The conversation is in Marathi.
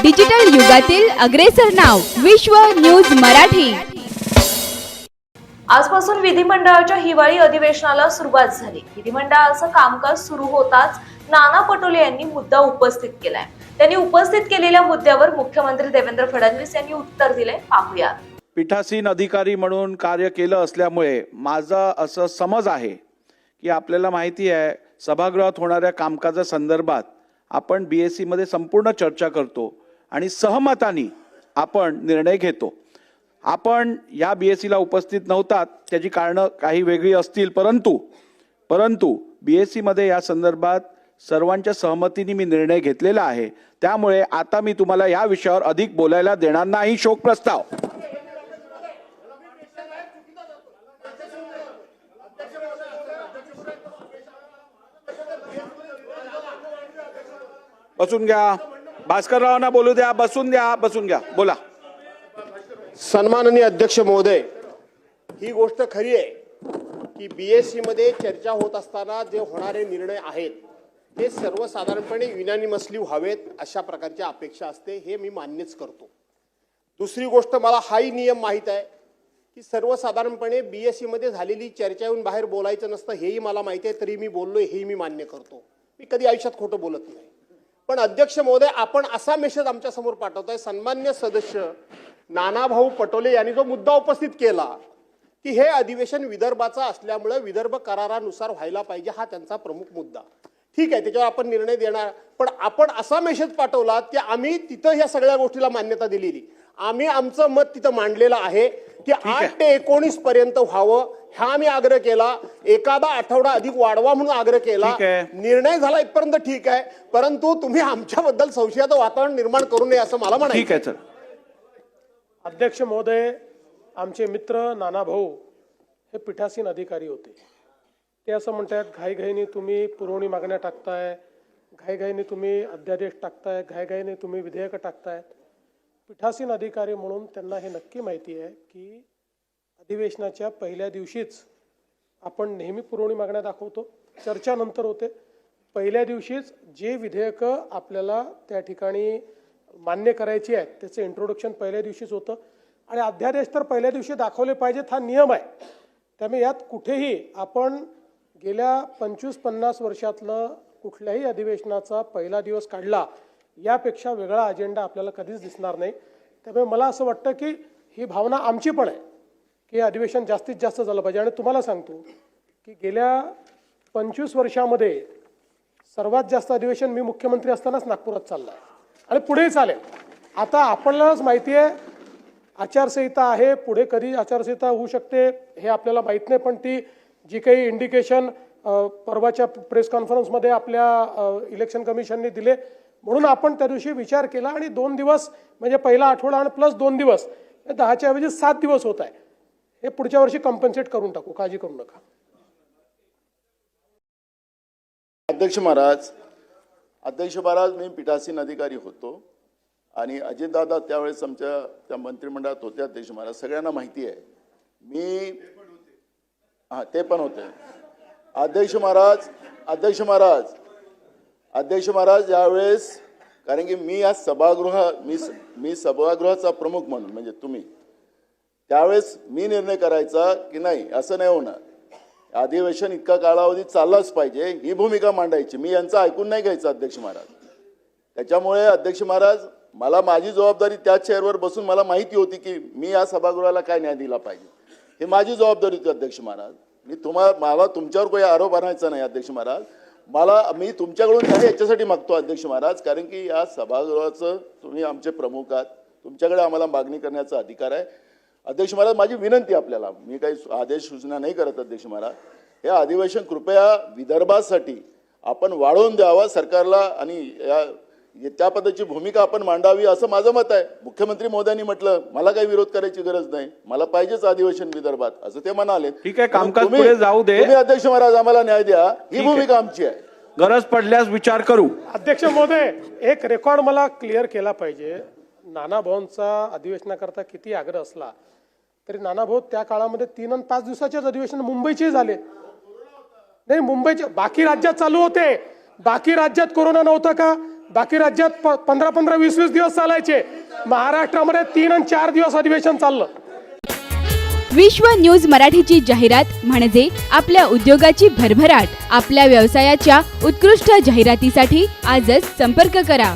डिजिटल युगातील अग्रेसर नाव विश्व न्यूज मराठी। आजपासून विधिमंडळाच्या हिवाळी अधिवेशनाला सुरुवात झाली। विधिमंडळाचं कामकाज सुरू होताच नाना पटोले यांनी मुद्दा उपस्थित केलाय। त्यांनी उपस्थित केलेल्या मुद्द्यावर मुख्यमंत्री देवेंद्र फडणवीस यांनी उत्तर दिले। पाहूया। पीठासीन अधिकारी म्हणून कार्य केलं असल्यामुळे माझा असं समज आहे की आपल्याला माहिती आहे सभागृहात होणाऱ्या कामकाजासंदर्भात आपण बीएससी मध्ये संपूर्ण चर्चा करतो आणि सहमताने आपण निर्णय घेतो। आपण या बीएससी ला उपस्थित नव्हतात त्याची कारणं काही वेगळी असतील, परंतु बीएससी मध्ये या संदर्भात सर्वांच्या सहमतीने मी निर्णय घेतलेला आहे। त्यामुळे आता मी तुम्हाला या विषयावर अधिक बोलायला देणार नाही। शोक प्रस्ताव। बसून घ्या। भास्कररावांना बोलू द्या। बसून घ्या। बोला। सन्माननीय अध्यक्ष महोदय, ही गोष्ट खरी आहे की बीएससी मध्ये चर्चा होत असताना जे होणारे निर्णय आहेत ते सर्वसाधारणपणे युनॅनिमसली व्हावेत अशा प्रकारची अपेक्षा असते, हे मी मान्यच करतो। दुसरी गोष्ट, मला हाही नियम माहीत आहे की सर्वसाधारणपणे बीएससी मध्ये झालेली चर्चा येऊन बाहेर बोलायचं नसतं, हेही मला माहिती आहे, तरी मी बोललोय हेही मी मान्य करतो। मी कधी आयुष्यात खोटं बोलत नाही। पण अध्यक्ष महोदय, आपण असा मेसेज आमच्या समोर पाठवताय, सन्मान्य सदस्य नानाभाऊ पटोले यांनी जो मुद्दा उपस्थित केला की हे अधिवेशन विदर्भाचा असल्यामुळे विदर्भ करारानुसार व्हायला पाहिजे, हा त्यांचा प्रमुख मुद्दा। ठीक आहे, त्याच्यावर आपण निर्णय देणार, पण आपण असा मेसेज पाठवला की आम्ही तिथं या सगळ्या गोष्टीला मान्यता दिलेली, आम्ही आमचं मत तिथं मांडलेलं आहे की 8 ते 19 पर्यंत व्हावं, हा आम्ही आग्रह केला। एखादा आठवडा अधिक वाढवा म्हणून आग्रह केला। निर्णय झाला इथपर्यंत ठीक आहे, परंतु तुम्ही आमच्याबद्दल संशयाचं वातावरण निर्माण करू नये असं मला म्हणायचं। ठीक आहे सर। अध्यक्ष महोदय, आमचे मित्र नाना भाऊ हे पीठासीन अधिकारी होते। ते असं म्हणतात घाईघाईने तुम्ही पुरवणी मागण्या टाकताय, घाईघाईने तुम्ही अध्यादेश टाकताय, घाईघाईने तुम्ही विधेयक टाकताय। पीठासीन अधिकारी म्हणून त्यांना हे नक्की माहिती आहे की अधिवेशनाच्या पहिल्या दिवशीच आपण नेहमी पुरवणी मागण्या दाखवतो, चर्चा नंतर होते। पहिल्या दिवशीच जे विधेयक आपल्याला त्या ठिकाणी मान्य करायची आहेत त्याचं इंट्रोडक्शन पहिल्या दिवशीच होतं आणि अध्यादेश तर पहिल्या दिवशी दाखवले पाहिजेत, हा नियम आहे। त्यामुळे यात कुठेही आपण गेल्या 25-50 वर्षातलं कुठल्याही अधिवेशनाचा पहिला दिवस काढला यापेक्षा वेगळा अजेंडा आपल्याला कधीच दिसणार नाही। त्यामुळे मला असं वाटतं की ही भावना आमची पण आहे की अधिवेशन जास्तीत जास्त झालं पाहिजे। आणि तुम्हाला सांगतो की गेल्या 25 वर्षामध्ये सर्वात जास्त अधिवेशन मी मुख्यमंत्री असतानाच नागपुरात चाललं आहे आणि पुढेही चालेल। आता आपल्यालाच माहिती आहे आचारसंहिता आहे, पुढे कधी आचारसंहिता होऊ शकते हे आपल्याला माहीत नाही, पण ती जी काही इंडिकेशन परवाच्या प्रेस कॉन्फरन्समध्ये आपल्या इलेक्शन कमिशनने दिले म्हणून आपण त्या दिवशी विचार केला आणि 2 दिवस म्हणजे पहिला आठवडा आणि प्लस 2 दिवस 10च्या ऐवजी 7 दिवस होत आहे। हे पुढच्या वर्षी कॉम्पन्सेट करून टाकू, काळजी करू नका। अध्यक्ष महाराज, मी पीठासीन अधिकारी होतो आणि अजितदादा त्यावेळेस आमच्या त्या मंत्रिमंडळात होते। अध्यक्ष महाराज, सगळ्यांना माहिती आहे मी ते पण होते। अध्यक्ष महाराज यावेळेस, कारण की मी आज मी सभागृहाचा प्रमुख म्हणून म्हणजे तुम्ही त्यावेळेस मी निर्णय करायचा की नाही असं नाही होणार, अधिवेशन इतका कालावधी चाललाच पाहिजे ही भूमिका मांडायची। मी यांचं ऐकून नाही घ्यायचं अध्यक्ष महाराज। त्याच्यामुळे अध्यक्ष महाराज, मला माझी जबाबदारी त्या चेअरवर बसून मला माहिती होती की मी या सभागृहाला काय न्याय दिला पाहिजे, हे माझी जबाबदारी होती अध्यक्ष महाराज। मला तुमच्यावर काही आरोप आणायचा नाही अध्यक्ष महाराज। मी तुमच्याकडून काही याच्यासाठी मागतो अध्यक्ष महाराज, कारण की या सभागृहाचं तुम्ही आमचे प्रमुख आहात, तुमच्याकडे आम्हाला मागणी करण्याचा अधिकार आहे। अध्यक्ष महाराज, माझी विनंती आपल्याला, मी काही आदेश सूचना नाही करत अध्यक्ष महाराज, हे अधिवेशन कृपया विदर्भासाठी आपण वाढवून द्यावा सरकारला आणि त्या पद्धतीची भूमिका आपण मांडावी असं माझं मत आहे। मुख्यमंत्री महोदयांनी म्हटलं मला काही विरोध करायची गरज नाही, मला पाहिजेच अधिवेशन विदर्भात असं ते म्हणाले। ठीक आहे, कामकाज पुढे जाऊ दे। तुम्ही अध्यक्ष महाराज आम्हाला न्याय द्या, ही भूमिका आमची आहे। गरज पडल्यास विचार करू। अध्यक्ष महोदय, एक रेकॉर्ड मला क्लिअर केला पाहिजे। नाना भाऊंचा अधिवेशनाकरता किती आग्रह असला तरी नाना भाऊ त्या काळामध्ये 3 आणि 5 दिवसाचेच अधिवेशन मुंबईचे झाले नाही। मुंबईचे बाकी राज्यात चालू होते, बाकी राज्यात कोरोना नव्हता का? बाकी राज्यात 15-15, 20-20 दिवस चालायचे. महाराष्ट्रामध्ये 3 आणि 4 दिवस अधिवेशन चाललं. विश्व न्यूज मराठीची जाहिरात म्हणजे आपल्या उद्योगाची भरभराट. आपल्या व्यवसायाच्या उत्कृष्ट जाहिरातीसाठी आजच संपर्क करा.